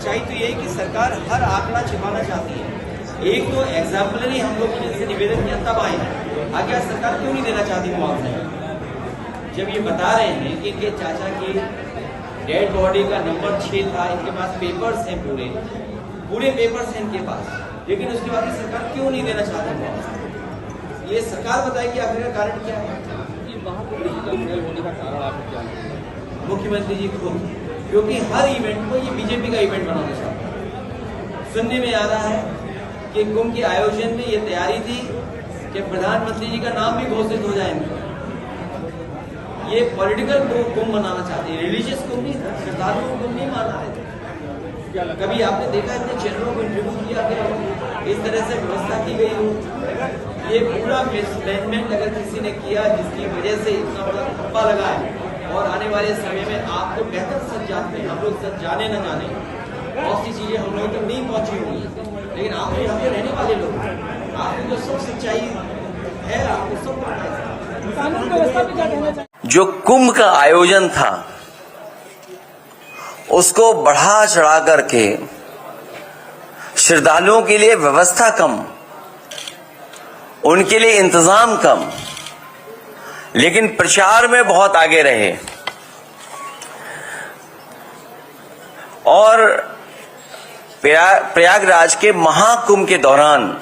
सच्चाई तो ये है कि सरकार हर आंकड़ा छिपाना चाहती है। एक तो एग्जाम्पलरी हम लोगों ने इसे निवेदन किया तब आए हैं, आगे सरकार क्यों नहीं देना चाहती मुआवजा? जब ये बता रहे हैं कि इनके चाचा की डेड बॉडी का नंबर 6 था, इनके पास पेपर्स हैं, पूरे पेपर्स हैं इनके पास, लेकिन उसके बाद भी सरकार क्यों नहीं देना चाहती मुआवजा? ये सरकार बताए कि आखिर का कारण क्या है? वहाँ पर डिजिटल होने का कारण आपको क्या है? मुख्यमंत्री जी खुद, क्योंकि हर इवेंट को ये बीजेपी का इवेंट बनाना चाहते हैं। सुनने में आ रहा है कि कुंभ के आयोजन में ये तैयारी थी कि प्रधानमंत्री जी का नाम भी घोषित हो जाएंगे। ये पॉलिटिकल कुंभ मनाना चाहते हैं, रिलीजियस कुंभ नहीं था, श्रद्धालुओं को कुंभ नहीं माना रहे थे। कभी आपने देखा इतने चैनलों को इंटरव्यू किया गया हो, इस तरह से व्यवस्था की गई हो? ये पूरा मिसमैनेजमेंट अगर किसी ने किया जिसकी वजह से इतना बड़ा धब्बा लगा है, और आने वाले समय में आप तो बेहतर सच जानते हैं, हम लोग सच जाने न जाने, बहुत सी चीजें हम लोग तक नहीं पहुंची होंगी, लेकिन आप यहाँ पे रहने वाले लोग, आपको जो सब सच्चाई है आपको सब पता है। कानून व्यवस्था भी क्या कहना चाहिए? जो कुंभ का आयोजन था उसको बढ़ा चढ़ा करके श्रद्धालुओं के लिए व्यवस्था कम, उनके लिए इंतजाम कम, लेकिन प्रचार में बहुत आगे रहे। और प्रयागराज के महाकुंभ के दौरान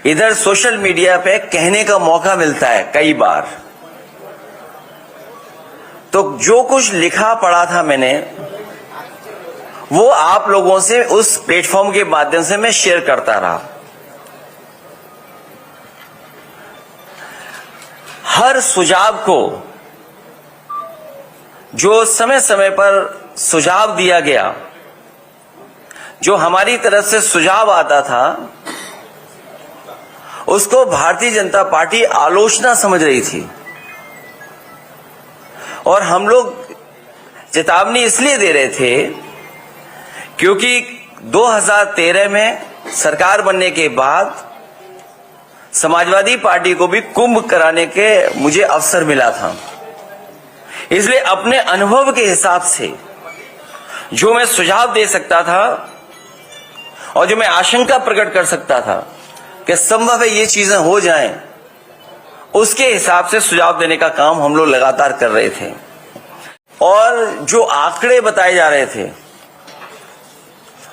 इधर सोशल मीडिया पे कहने का मौका मिलता है कई बार, तो जो कुछ लिखा पढ़ा था मैंने वो आप लोगों से उस प्लेटफॉर्म के माध्यम से मैं शेयर करता रहा। हर सुझाव को जो समय समय पर सुझाव दिया गया, जो हमारी तरफ से सुझाव आता था, उसको भारतीय जनता पार्टी आलोचना समझ रही थी। और हम लोग चेतावनी इसलिए दे रहे थे क्योंकि 2013 में सरकार बनने के बाद समाजवादी पार्टी को भी कुंभ कराने के मुझे अवसर मिला था। इसलिए अपने अनुभव के हिसाब से जो मैं सुझाव दे सकता था और जो मैं आशंका प्रकट कर सकता था कि संभव है ये चीजें हो जाएं, उसके हिसाब से सुझाव देने का काम हम लोग लगातार कर रहे थे। और जो आंकड़े बताए जा रहे थे,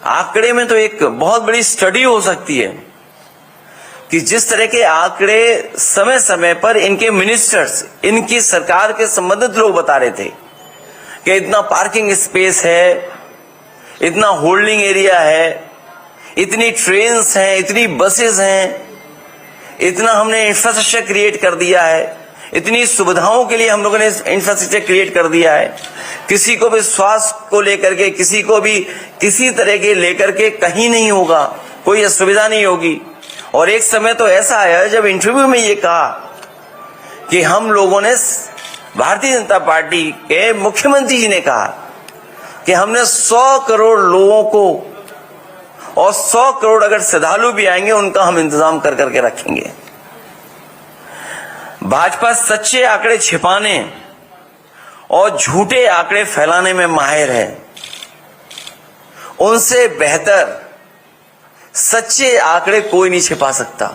आंकड़े में तो एक बहुत बड़ी स्टडी हो सकती है कि जिस तरह के आंकड़े समय समय पर इनके मिनिस्टर्स, इनकी सरकार के संबंधित लोग बता रहे थे कि इतना पार्किंग स्पेस है, इतना होल्डिंग एरिया है, इतनी ट्रेन्स हैं, इतनी बसेस हैं, इतना हमने इंफ्रास्ट्रक्चर क्रिएट कर दिया है, इतनी सुविधाओं के लिए हम लोगों ने इंफ्रास्ट्रक्चर क्रिएट कर दिया है। किसी को भी स्वास्थ्य को लेकर के, किसी को भी किसी तरह के लेकर के कहीं नहीं होगा, कोई असुविधा नहीं होगी। और एक समय तो ऐसा आया जब इंटरव्यू में ये कहा कि हम लोगों ने, भारतीय जनता पार्टी के मुख्यमंत्री जी ने कहा कि हमने 100 करोड़ लोगों को, और 100 करोड़ अगर श्रद्धालु भी आएंगे उनका हम इंतजाम कर करके रखेंगे। भाजपा सच्चे आंकड़े छिपाने और झूठे आंकड़े फैलाने में माहिर है। उनसे बेहतर सच्चे आंकड़े कोई नहीं छिपा सकता,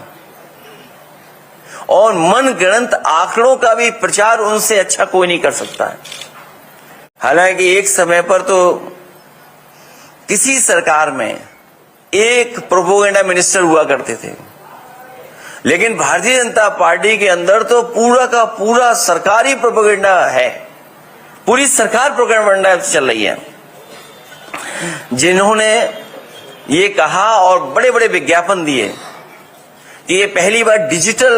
और मनगढ़ंत आंकड़ों का भी प्रचार उनसे अच्छा कोई नहीं कर सकता है। हालांकि एक समय पर तो किसी सरकार में एक प्रोपोगेंडा मिनिस्टर हुआ करते थे, लेकिन भारतीय जनता पार्टी के अंदर तो पूरा का पूरा सरकारी प्रोपोगेंडा है, पूरी सरकार प्रोपोगेंडा चल रही है। जिन्होंने ये कहा और बड़े बड़े विज्ञापन दिए कि ये पहली बार डिजिटल